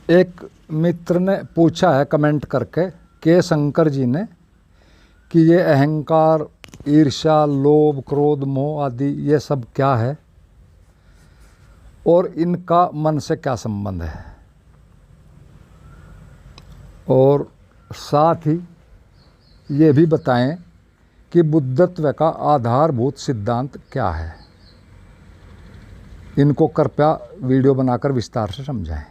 एक मित्र ने पूछा है कमेंट करके के शंकर जी ने कि ये अहंकार, ईर्ष्या, लोभ, क्रोध, मोह आदि ये सब क्या है और इनका मन से क्या संबंध है, और साथ ही ये भी बताएं कि बुद्धत्व का आधारभूत सिद्धांत क्या है। इनको कृपया वीडियो बनाकर विस्तार से समझाएं।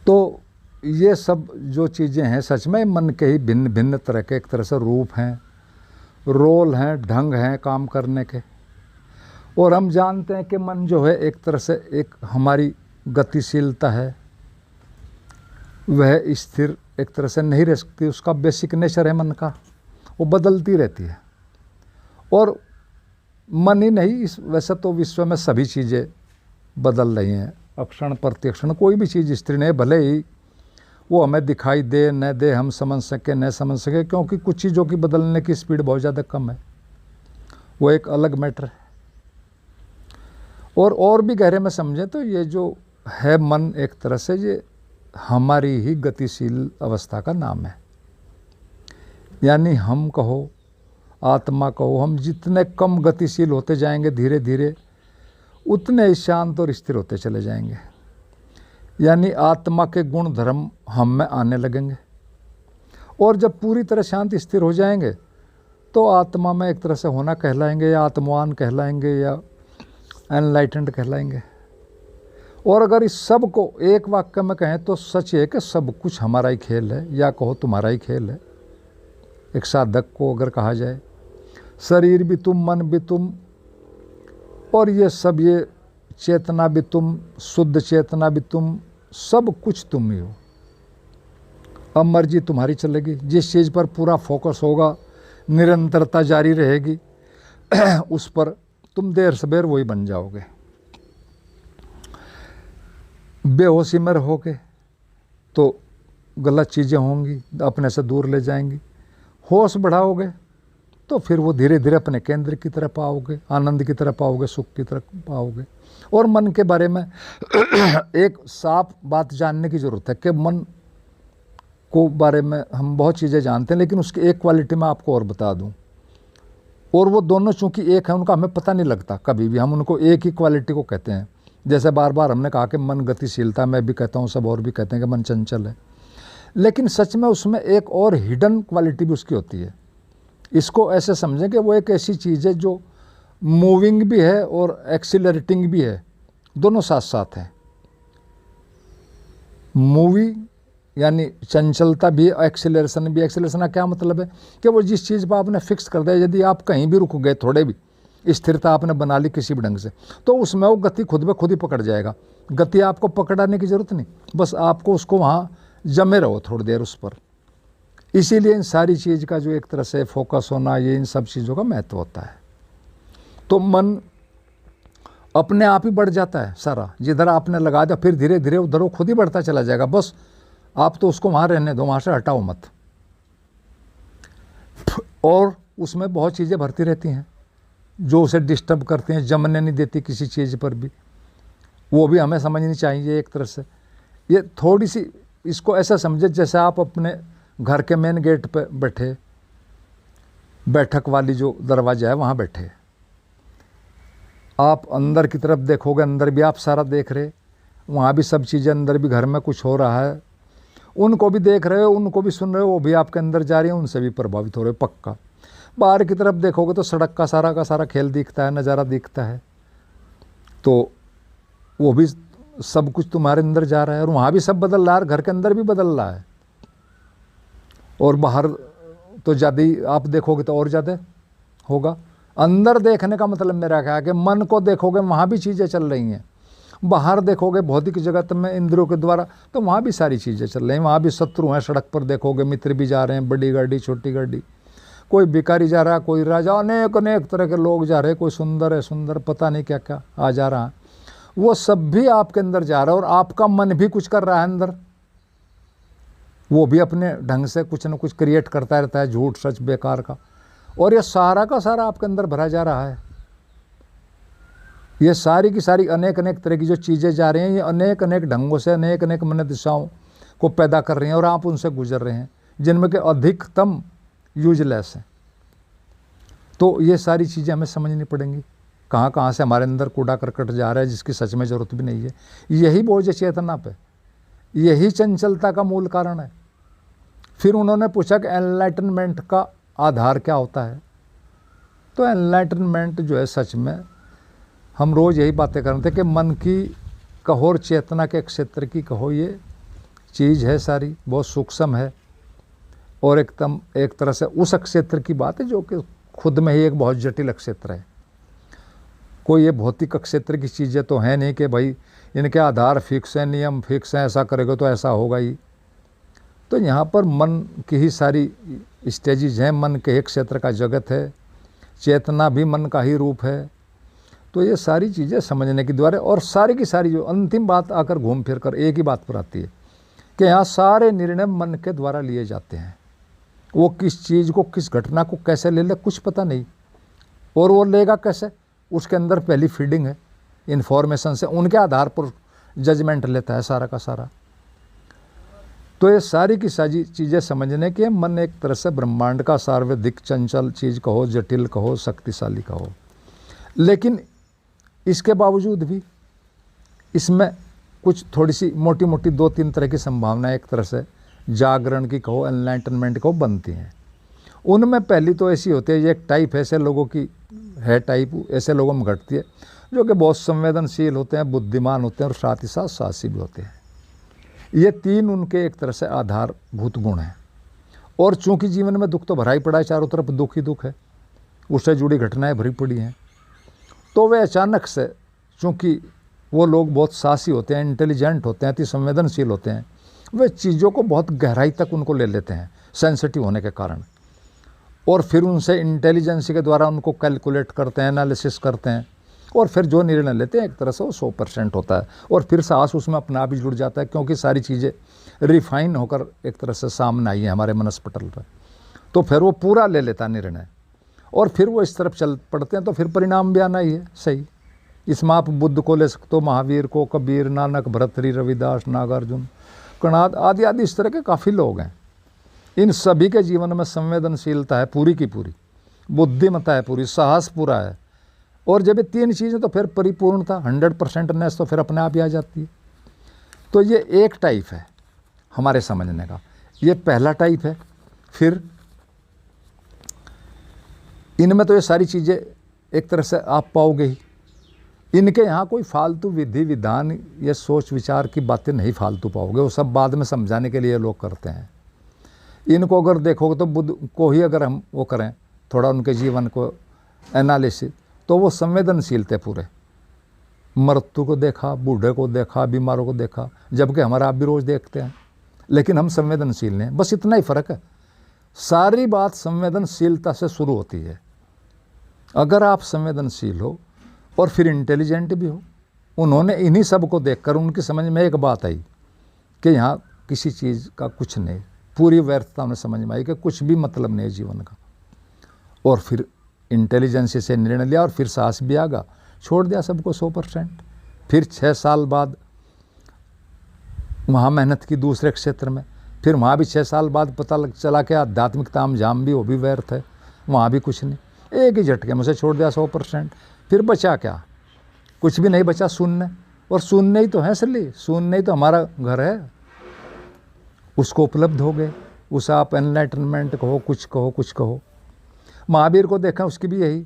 तो ये सब जो चीज़ें हैं सच में मन के ही भिन्न भिन्न तरह के एक तरह से रूप हैं, रोल हैं, ढंग हैं काम करने के। और हम जानते हैं कि मन जो है एक तरह से एक हमारी गतिशीलता है, वह स्थिर एक तरह से नहीं रह सकती। उसका बेसिक नेचर है मन का, वो बदलती रहती है। और मन ही नहीं, इस वैसे तो विश्व में सभी चीज़ें बदल रही हैं, अक्षण प्रत्यक्षण कोई भी चीज़ स्थिर नहीं, भले ही वो हमें दिखाई दे न दे, हम समझ सके न समझ सके, क्योंकि कुछ चीज़ों की बदलने की स्पीड बहुत ज़्यादा कम है, वो एक अलग मैटर है। और भी गहरे में समझें तो ये जो है मन एक तरह से ये हमारी ही गतिशील अवस्था का नाम है। यानी हम कहो, आत्मा कहो, हम जितने कम गतिशील होते जाएंगे धीरे धीरे उतने ही शांत और स्थिर होते चले जाएंगे। यानी आत्मा के गुण धर्म हम में आने लगेंगे, और जब पूरी तरह शांत स्थिर हो जाएंगे तो आत्मा में एक तरह से होना कहलाएंगे, या आत्मवान कहलाएंगे, या एनलाइटेंड कहलाएंगे। और अगर इस सब को एक वाक्य में कहें तो सच है कि सब कुछ हमारा ही खेल है, या कहो तुम्हारा ही खेल है। एक साधक को अगर कहा जाए शरीर भी तुम, मन भी तुम, और ये सब, ये चेतना भी तुम, शुद्ध चेतना भी तुम, सब कुछ तुम ही हो। अब मर्जी तुम्हारी चलेगी, जिस चीज़ पर पूरा फोकस होगा, निरंतरता जारी रहेगी उस पर तुम देर सबेर वही बन जाओगे। बेहोशी में रहोगे तो गलत चीज़ें होंगी, अपने से दूर ले जाएंगी। होश बढ़ाओगे तो फिर वो धीरे धीरे अपने केंद्र की तरफ आओगे, आनंद की तरफ आओगे, सुख की तरफ आओगे। और मन के बारे में एक साफ बात जानने की ज़रूरत है कि मन को बारे में हम बहुत चीज़ें जानते हैं, लेकिन उसकी एक क्वालिटी मैं आपको और बता दूं। और वो दोनों चूँकि एक है, उनका हमें पता नहीं लगता कभी भी, हम उनको एक ही क्वालिटी को कहते हैं। जैसे बार बार हमने कहा कि मन गतिशीलता, मैं भी कहता हूँ, सब और भी कहते हैं कि मन चंचल है, लेकिन सच में उसमें एक और हिडन क्वालिटी भी उसकी होती है। इसको ऐसे समझें कि वो एक ऐसी चीज़ है जो मूविंग भी है और एक्सीलरेटिंग भी है, दोनों साथ साथ हैं। मूवी यानी चंचलता भी, एक्सीलरेशन भी। एक्सीलरेशन का क्या मतलब है कि वो जिस चीज़ पर आपने फिक्स कर दिया, यदि आप कहीं भी रुक गए, थोड़े भी स्थिरता आपने बना ली किसी भी ढंग से, तो उसमें वो गति खुद ब खुद ही पकड़ जाएगा। गति आपको पकड़ाने की ज़रूरत नहीं, बस आपको उसको वहाँ जमे रहो थोड़ी देर उस पर। इसीलिए इन सारी चीज़ का जो एक तरह से फोकस होना, ये इन सब चीज़ों का महत्व होता है। तो मन अपने आप ही बढ़ जाता है सारा, जिधर आपने लगा दिया फिर धीरे धीरे उधर वो खुद ही बढ़ता चला जाएगा। बस आप तो उसको वहाँ रहने दो, वहाँ से हटाओ मत। और उसमें बहुत चीज़ें भरती रहती हैं जो उसे डिस्टर्ब करती हैं, जमने नहीं देती किसी चीज़ पर भी, वो भी हमें समझनी चाहिए एक तरह से। ये थोड़ी सी इसको ऐसा समझे जैसे आप अपने घर के मेन गेट पे बैठे, बैठक वाली जो दरवाज़ा है वहाँ बैठे, आप अंदर की तरफ देखोगे, अंदर भी आप सारा देख रहे, वहाँ भी सब चीज़ें, अंदर भी घर में कुछ हो रहा है, उनको भी देख रहे हो, उनको भी सुन रहे हो, वो भी आपके अंदर जा रही हैं, उनसे भी प्रभावित हो रहे हो पक्का। बाहर की तरफ देखोगे तो सड़क का सारा खेल दिखता है, नज़ारा दिखता है, तो वो भी सब कुछ तुम्हारे अंदर जा रहा है, और वहाँ भी सब बदल रहा है, घर के अंदर भी बदल रहा है। और बाहर तो ज़्यादा ही आप देखोगे तो और ज़्यादा होगा। अंदर देखने का मतलब मेरा क्या है कि मन को देखोगे वहाँ भी चीज़ें चल रही हैं, बाहर देखोगे भौतिक जगत में इंद्रियों के द्वारा तो वहाँ भी सारी चीज़ें चल रही हैं। वहाँ भी शत्रु हैं, सड़क पर देखोगे मित्र भी जा रहे हैं, बड़ी गाड़ी छोटी गाड़ी, कोई भिखारी जा रहा है, कोई राजा, अनेक अनेक तरह के लोग जा रहे हैं, कोई सुंदर है सुंदर, पता नहीं क्या क्या आ जा रहा है, वो सब भी आपके अंदर जा रहा है। और आपका मन भी कुछ कर रहा है अंदर, वो भी अपने ढंग से कुछ न कुछ क्रिएट करता रहता है, झूठ सच बेकार का, और ये सारा का सारा आपके अंदर भरा जा रहा है। ये सारी की सारी अनेक अनेक तरह की जो चीज़ें जा रही हैं, ये अनेक अनेक ढंगों से अनेक अनेक मन दिशाओं को पैदा कर रही हैं और आप उनसे गुजर रहे हैं, जिनमें के अधिकतम यूजलेस हैं। तो ये सारी चीज़ें हमें समझनी पड़ेंगी, कहाँ कहाँ से हमारे अंदर कूड़ा करकट जा रहा है जिसकी सच में ज़रूरत भी नहीं है। यही बोझ चेतना पे, यही चंचलता का मूल कारण है। फिर उन्होंने पूछा कि एनलाइटनमेंट का आधार क्या होता है। तो एनलाइटनमेंट जो है, सच में हम रोज़ यही बातें कर रहे थे कि मन की कहो और चेतना के क्षेत्र की कहो, ये चीज़ है सारी बहुत सूक्ष्म है और एकदम एक तरह से उस क्षेत्र की बात है जो कि खुद में ही एक बहुत जटिल क्षेत्र है। कोई ये भौतिक क्षेत्र की चीज़ें तो है नहीं कि भाई इनके आधार फिक्स हैं, नियम फिक्स हैं, ऐसा करेगा तो ऐसा होगा ही। तो यहाँ पर मन की ही सारी स्टेजेज हैं, मन के एक क्षेत्र का जगत है, चेतना भी मन का ही रूप है। तो ये सारी चीज़ें समझने के द्वारा, और सारी की सारी जो अंतिम बात आकर घूम फिर कर एक ही बात पर आती है कि यहाँ सारे निर्णय मन के द्वारा लिए जाते हैं। वो किस चीज़ को, किस घटना को कैसे ले ले कुछ पता नहीं, और वो लेगा कैसे, उसके अंदर पहली फीडिंग है इन्फॉर्मेशन से, उनके आधार पर जजमेंट लेता है सारा का सारा। तो ये सारी की सारी चीज़ें समझने के मन एक तरह से ब्रह्मांड का सार्वधिक चंचल चीज़ कहो, जटिल कहो, शक्तिशाली कहो, लेकिन इसके बावजूद भी इसमें कुछ थोड़ी सी मोटी मोटी 2-3 तरह की संभावनाएं एक तरह से जागरण की कहो, एनलाइटनमेंट को बनती हैं। उनमें पहली तो ऐसी होती है, ये एक टाइप ऐसे लोगों की है, टाइप ऐसे लोगों में घटती है जो कि बहुत संवेदनशील होते हैं, बुद्धिमान होते हैं और साथ ही साथ साहसी भी होते हैं। ये 3 उनके एक तरह से आधारभूत गुण हैं। और चूंकि जीवन में दुख तो भरा ही पड़ा है, चारों तरफ दुख ही दुख है, उससे जुड़ी घटनाएं भरी पड़ी हैं, तो वे अचानक से, चूँकि वो लोग बहुत साहसी होते हैं, इंटेलिजेंट होते हैं, अति संवेदनशील होते हैं, वे चीज़ों को बहुत गहराई तक उनको ले लेते हैं सेंसिटिव होने के कारण, और फिर उनसे इंटेलिजेंस के द्वारा उनको कैलकुलेट करते हैं, एनालिसिस करते हैं, और फिर जो निर्णय लेते हैं एक तरह से वो 100% होता है। और फिर साहस उसमें अपना आप ही जुड़ जाता है, क्योंकि सारी चीज़ें रिफाइन होकर एक तरह से सामने आई हैं हमारे मनस्पटल पर, तो फिर वो पूरा ले लेता निर्णय, और फिर वो इस तरफ चल पड़ते हैं, तो फिर परिणाम भी आना ही है। सही, इसमें आप बुद्ध को ले सकते हो, महावीर को, कबीर, नानक, भरतरी, रविदास, नागार्जुन, कणाद आदि आदि, इस तरह के काफ़ी लोग हैं। इन सभी के जीवन में संवेदनशीलता है पूरी की पूरी, बुद्धिमत्ता है पूरी, साहस पूरा है, और जब ये 3 चीज़ें तो फिर परिपूर्णता 100%नेस तो फिर अपने आप ही आ जाती है। तो ये एक टाइप है हमारे समझने का, ये पहला टाइप है। फिर इनमें तो ये सारी चीज़ें एक तरह से आप पाओगे ही, इनके यहाँ कोई फालतू विधि विधान या सोच विचार की बातें नहीं फालतू पाओगे, वो सब बाद में समझाने के लिए लोग करते हैं। इनको अगर देखोगे तो बुद्ध को ही अगर हम वो करें थोड़ा उनके जीवन को एनालिसिस, तो वो संवेदनशील थे पूरे, मृत्यु को देखा, बूढ़े को देखा, बीमारों को देखा, जबकि हमारा आप भी रोज़ देखते हैं, लेकिन हम संवेदनशील नहीं, बस इतना ही फ़र्क है। सारी बात संवेदनशीलता से शुरू होती है। अगर आप संवेदनशील हो और फिर इंटेलिजेंट भी हो, उन्होंने इन्हीं सब को देखकर उनकी समझ में एक बात आई कि यहाँ किसी चीज़ का कुछ नहीं, पूरी व्यर्थता उन्हें समझ में आई कि कुछ भी मतलब नहीं है जीवन का, और फिर इंटेलिजेंस से निर्णय लिया, और फिर साहस भी आगा, छोड़ दिया सबको 100%। फिर 6 साल बाद वहाँ मेहनत की दूसरे क्षेत्र में, फिर वहाँ भी 6 साल बाद पता चला कि आध्यात्मिक तामझाम भी वो भी व्यर्थ है, वहाँ भी कुछ नहीं, एक ही झटके में से छोड़ दिया 100%। फिर बचा क्या, कुछ भी नहीं बचा, शून्य। और शून्य ही तो है असली, शून्य ही तो हमारा घर है, उसको उपलब्ध हो गए। उसे आप एनलाइटनमेंट कहो, कुछ कहो, कुछ कहो। महावीर को देखा, उसकी भी यही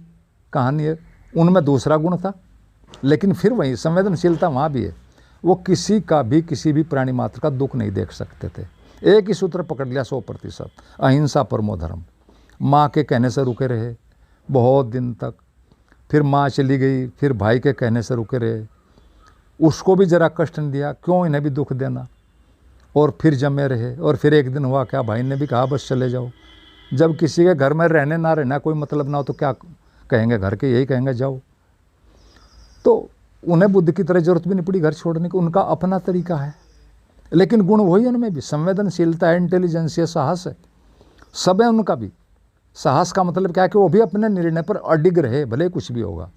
कहानी है, उनमें दूसरा गुण था, लेकिन फिर वही संवेदनशीलता वहाँ भी है। वो किसी का भी, किसी भी प्राणी मात्र का दुख नहीं देख सकते थे। एक ही सूत्र पकड़ लिया 100%, अहिंसा परमो धर्म। माँ के कहने से रुके रहे बहुत दिन तक, फिर माँ चली गई, फिर भाई के कहने से रुके रहे, उसको भी जरा कष्ट नहीं दिया, क्यों इन्हें भी दुख देना, और फिर जमे रहे। और फिर एक दिन हुआ क्या, भाई ने भी कहा बस चले जाओ। जब किसी के घर में रहने ना रहना कोई मतलब ना हो तो क्या कहेंगे, घर के यही कहेंगे जाओ। तो उन्हें बुद्ध की तरह जरूरत भी नहीं पड़ी घर छोड़ने की, उनका अपना तरीका है, लेकिन गुण वही उनमें भी, संवेदनशीलता है, इंटेलिजेंस है, साहस है, सब है उनका भी। साहस का मतलब क्या है कि वो भी अपने निर्णय पर अडिग रहे, भले कुछ भी होगा।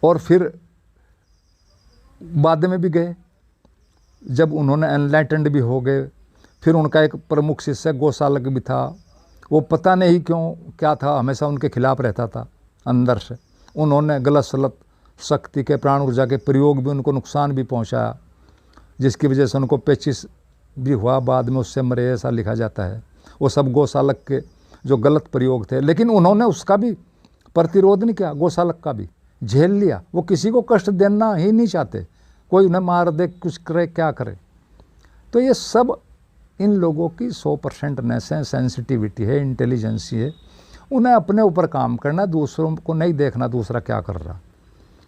और फिर बाद में भी गए, जब उन्होंने एनलाइटेंड भी हो गए। फिर उनका एक प्रमुख शिष्य गोसालक भी था, वो पता नहीं क्यों क्या था, हमेशा उनके खिलाफ रहता था अंदर से। उन्होंने गलत सलत शक्ति के, प्राण ऊर्जा के प्रयोग भी उनको नुकसान भी पहुंचाया, जिसकी वजह से उनको पेचिस भी हुआ, बाद में उससे मरे, ऐसा लिखा जाता है। वो सब गोसालक के जो गलत प्रयोग थे, लेकिन उन्होंने उसका भी प्रतिरोध नहीं किया, गोसालक का भी झेल लिया। वो किसी को कष्ट देना ही नहीं चाहते, कोई उन्हें मार दे, कुछ करे, क्या करे। तो ये सब इन लोगों की 100%नेस है, सेंसिटिविटी है, इंटेलिजेंसी है। उन्हें अपने ऊपर काम करना, दूसरों को नहीं देखना दूसरा क्या कर रहा।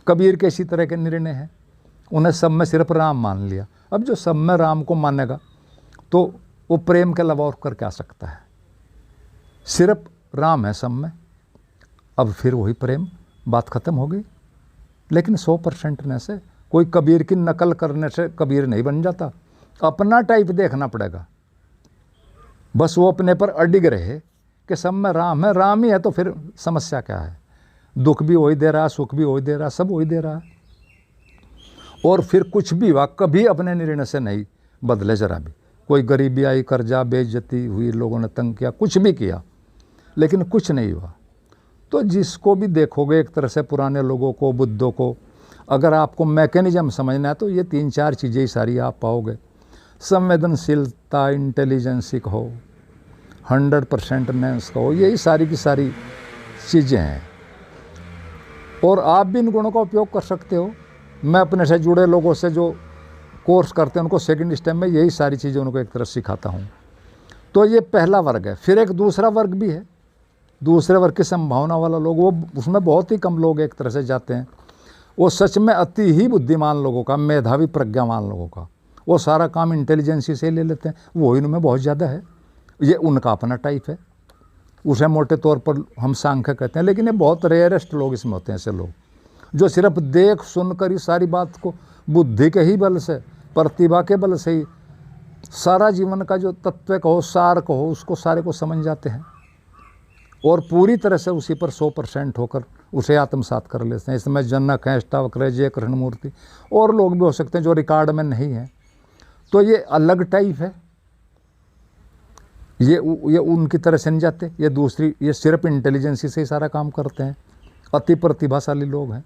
कबीर के इसी तरह के निर्णय हैं, उन्हें सब में सिर्फ राम मान लिया। अब जो सब में राम को मानेगा तो वो प्रेम के अलावा और कर क्या सकता है। सिर्फ राम है सब में, अब फिर वही प्रेम, बात खत्म हो गई। लेकिन 100%नेस है, कोई कबीर की नकल करने से कबीर नहीं बन जाता, अपना टाइप देखना पड़ेगा। बस वो अपने पर अडिग रहे कि सब में राम है, राम ही है, तो फिर समस्या क्या है। दुख भी वही दे रहा, सुख भी वही दे रहा, सब वही दे रहा है। और फिर कुछ भी हुआ, कभी अपने निर्णय से नहीं बदले जरा भी। कोई गरीबी आई, कर्जा, बेइज्जती हुई, लोगों ने तंग किया, कुछ भी किया, लेकिन कुछ नहीं हुआ। तो जिसको भी देखोगे एक तरह से, पुराने लोगों को, बुद्धों को, अगर आपको मैकेनिज्म समझना है तो ये 3-4 चीज़ें ही सारी आप पाओगे। संवेदनशीलता, इंटेलिजेंसी कहो, 100%नेस कहो, यही सारी की सारी चीज़ें हैं। और आप भी इन गुणों का उपयोग कर सकते हो। मैं अपने से जुड़े लोगों से जो कोर्स करते हैं उनको सेकंड स्टेप में यही सारी चीज़ें उनको एक तरह सिखाता हूँ। तो ये पहला वर्ग है। फिर एक दूसरा वर्ग भी है, दूसरे वर्ग की संभावना वाला लोग, वो उसमें बहुत ही कम लोग एक तरह से जाते हैं। वो सच में अति ही बुद्धिमान लोगों का, मेधावी प्रज्ञावान लोगों का, वो सारा काम इंटेलिजेंसी से ले लेते हैं, वो इनमें बहुत ज़्यादा है। ये उनका अपना टाइप है, उसे मोटे तौर पर हम सांख्य कहते हैं। लेकिन ये बहुत रेयरेस्ट लोग इसमें होते हैं, ऐसे लोग जो सिर्फ देख सुनकर ही सारी बात को बुद्धि के ही बल से, प्रतिभा के बल से ही सारा जीवन का जो तत्व कहो, सार कहो, उसको सारे को समझ जाते हैं और पूरी तरह से उसी पर 100% होकर उसे आत्मसात कर लेते हैं। इसमें जनक हैं, अष्टावक्र, जय कृष्णमूर्ति, और लोग भी हो सकते हैं जो रिकॉर्ड में नहीं हैं। तो ये अलग टाइप है, ये उनकी तरह से नहीं जाते। ये दूसरी, ये सिर्फ इंटेलिजेंसी से ही सारा काम करते हैं, अति प्रतिभाशाली लोग हैं।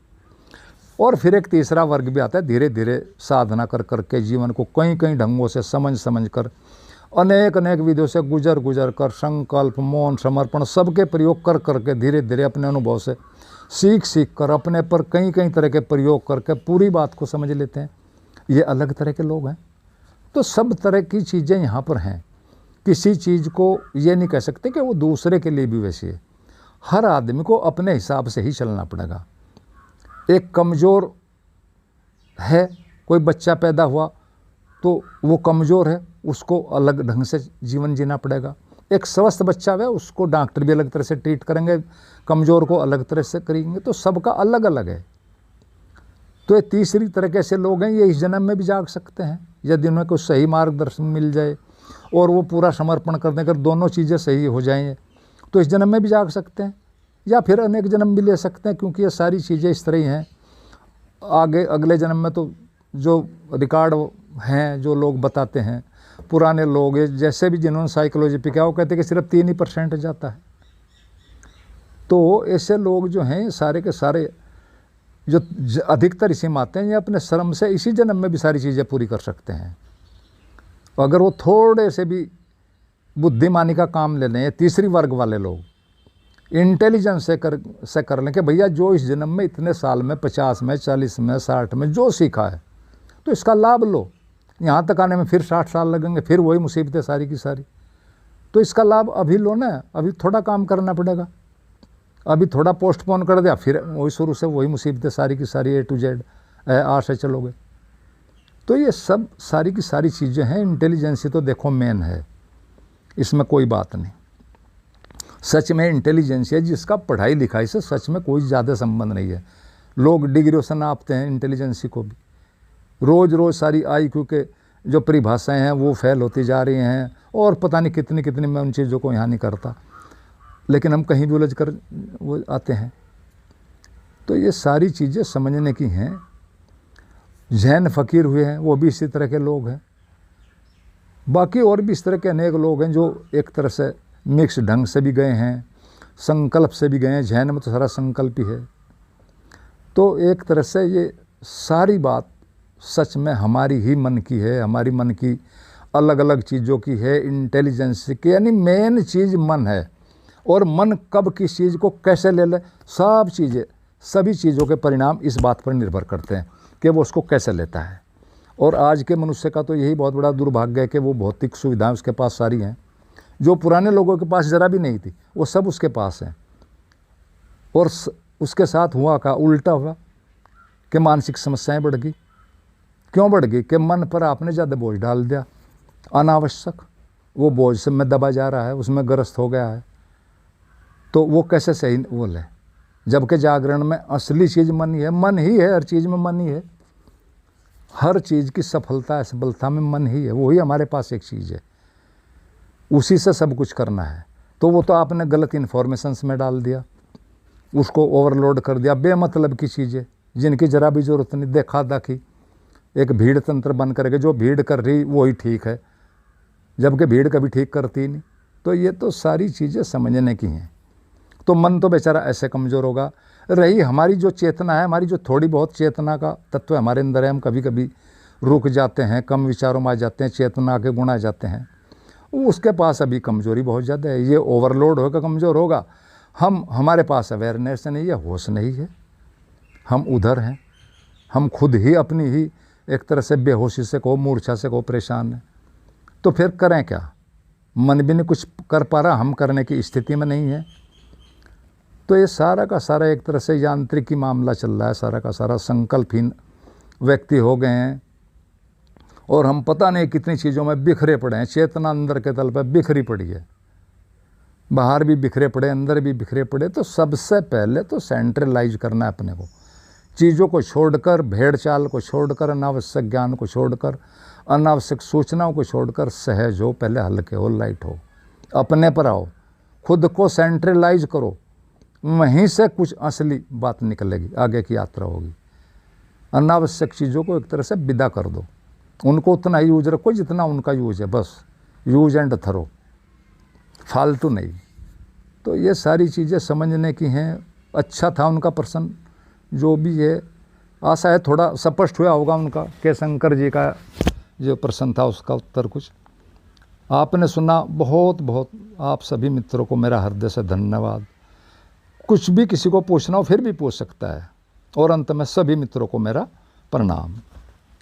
और फिर एक तीसरा वर्ग भी आता है, धीरे धीरे साधना कर करके जीवन को कई कई ढंगों से समझ कर, अनेक विधियों से गुजर कर, संकल्प, मौन, समर्पण, सबके प्रयोग कर करके धीरे धीरे अपने अनुभव से सीख कर अपने पर कई तरह के प्रयोग करके पूरी बात को समझ लेते हैं। ये अलग तरह के लोग हैं। तो सब तरह की चीज़ें यहाँ पर हैं। किसी चीज़ को ये नहीं कह सकते कि वो दूसरे के लिए भी वैसी है। हर आदमी को अपने हिसाब से ही चलना पड़ेगा। एक कमज़ोर है, कोई बच्चा पैदा हुआ तो वो कमज़ोर है, उसको अलग ढंग से जीवन जीना पड़ेगा। एक स्वस्थ बच्चा है, उसको डॉक्टर भी अलग तरह से ट्रीट करेंगे, कमज़ोर को अलग तरह से करेंगे। तो सबका अलग अलग है। तो ये तीसरी तरह के ऐसे लोग हैं, ये इस जन्म में भी जाग सकते हैं यदि उन्हें कोई सही मार्गदर्शन मिल जाए और वो पूरा समर्पण कर दें, अगर दोनों चीज़ें सही हो जाएं तो इस जन्म में भी जाग सकते हैं, या फिर अनेक जन्म भी ले सकते हैं, क्योंकि ये सारी चीज़ें इस तरह ही हैं। आगे अगले जन्म में तो जो रिकॉर्ड हैं, जो लोग बताते हैं, पुराने लोग जैसे भी जिन्होंने साइकोलॉजी पे किया, वो कहते हैं कि सिर्फ 3% जाता है। तो ऐसे लोग जो हैं सारे के सारे, जो अधिकतर इसी में आते हैं, ये अपने श्रम से इसी जन्म में भी सारी चीज़ें पूरी कर सकते हैं। अगर वो थोड़े से भी बुद्धिमानी का काम ले लें, ये तीसरी वर्ग वाले लोग इंटेलिजेंस से कर लें कि भैया जो इस जन्म में इतने साल में, 50 में, 40 में, 60 में जो सीखा है तो इसका लाभ लो। यहाँ तक आने में फिर 60 साल लगेंगे, फिर वही मुसीबतें सारी की सारी। तो इसका लाभ अभी लो ना, अभी थोड़ा काम करना पड़ेगा। अभी थोड़ा पोस्टपोन कर दिया, फिर वही शुरू से वही मुसीबतें सारी की सारी, A to Z आर से चलोगे। तो ये सब सारी की सारी चीज़ें हैं। इंटेलिजेंसी तो देखो मेन है, इसमें कोई बात नहीं। सच में इंटेलिजेंसी है जिसका पढ़ाई लिखाई से सच में कोई ज़्यादा संबंध नहीं है। लोग डिग्रियों से नापते हैं इंटेलिजेंसी को भी। रोज़ सारी IQ के जो परिभाषाएं हैं वो फेल होती जा रही हैं, और पता नहीं कितनी मैं उन चीज़ों को यहाँ नहीं करता, लेकिन हम कहीं भी उलझ कर वो आते हैं। तो ये सारी चीज़ें समझने की हैं। जैन फकीर हुए हैं, वो भी इसी तरह के लोग हैं। बाकी और भी इस तरह के अनेक लोग हैं जो एक तरह से मिक्स ढंग से भी गए हैं, संकल्प से भी गए हैं। जैन में तो सारा संकल्प ही है। तो एक तरह से ये सारी बात सच में हमारी ही मन की है, हमारी मन की अलग अलग चीज़ों की है, इंटेलिजेंस की। यानी मेन चीज़ मन है, और मन कब किस चीज़ को कैसे ले ले, सब चीज़ें, सभी चीज़ों के परिणाम इस बात पर निर्भर करते हैं कि वो उसको कैसे लेता है। और आज के मनुष्य का तो यही बहुत बड़ा दुर्भाग्य है कि वो भौतिक सुविधाएं उसके पास सारी हैं, जो पुराने लोगों के पास ज़रा भी नहीं थी, वो सब उसके पास हैं। और उसके साथ हुआ का उल्टा हुआ कि मानसिक समस्याएं बढ़ गई। क्यों बढ़ गई? कि मन पर आपने ज़्यादा बोझ डाल दिया, अनावश्यक। वो बोझ से में दबा जा रहा है, उसमें ग्रस्त हो गया है। तो वो कैसे सही बोले? जबकि जागरण में असली चीज़ मन ही है। मन ही है, हर चीज़ में मन ही है। हर चीज़ की सफलता असफलता में मन ही है। वही हमारे पास एक चीज़ है, उसी से सब कुछ करना है। तो वो तो आपने गलत इन्फॉर्मेशंस में डाल दिया, उसको ओवरलोड कर दिया, बेमतलब की चीज़ें जिनकी ज़रा भी ज़रूरत नहीं। देखा दाखी एक भीड़ तंत्र बन करके जो भीड़ कर रही वही ठीक है, जबकि भीड़ कभी ठीक करती नहीं। तो ये तो सारी चीज़ें समझने की हैं। तो मन तो बेचारा ऐसे कमज़ोर होगा। रही हमारी जो चेतना है, हमारी जो थोड़ी बहुत चेतना का तत्व हमारे अंदर है, हम कभी कभी रुक जाते हैं, कम विचारों में आ जाते हैं, चेतना के गुण आ जाते हैं, उसके पास अभी कमज़ोरी बहुत ज़्यादा है। ये ओवरलोड होगा, कमज़ोर होगा। हमारे पास अवेयरनेस नहीं है, होश नहीं है, हम उधर हैं। हम खुद ही अपनी ही एक तरह से बेहोशी से कहो, मूर्छा से कहो, परेशान है। तो फिर करें क्या? मन भी नहीं कुछ कर पा रहा, हम करने की स्थिति में नहीं है। तो ये सारा का सारा एक तरह से यांत्रिकी मामला चल रहा है। सारा का सारा संकल्पहीन व्यक्ति हो गए हैं, और हम पता नहीं कितनी चीज़ों में बिखरे पड़े हैं। चेतना अंदर के तल पर बिखरी पड़ी है, बाहर भी बिखरे पड़े, अंदर भी बिखरे पड़े। तो सबसे पहले तो सेंट्रलाइज करना है अपने को, चीज़ों को छोड़कर, भेड़ चाल को छोड़कर, अनावश्यक ज्ञान को छोड़कर, अनावश्यक सूचनाओं को छोड़कर सहज हो, पहले हल्के हो, लाइट हो, अपने पर आओ, खुद को सेंट्रलाइज करो। वहीं से कुछ असली बात निकलेगी, आगे की यात्रा होगी। अनावश्यक चीज़ों को एक तरह से विदा कर दो, उनको उतना ही यूज रखो जितना उनका यूज है, बस यूज एंड थरो, फालतू नहीं। तो ये सारी चीज़ें समझने की हैं। अच्छा था उनका प्रश्न, जो भी है। आशा है थोड़ा स्पष्ट हुआ होगा उनका, के शंकर जी का जो प्रश्न था उसका उत्तर कुछ आपने सुना। बहुत बहुत आप सभी मित्रों को मेरा हृदय से धन्यवाद। कुछ भी किसी को पूछना हो फिर भी पूछ सकता है। और अंत में सभी मित्रों को मेरा प्रणाम।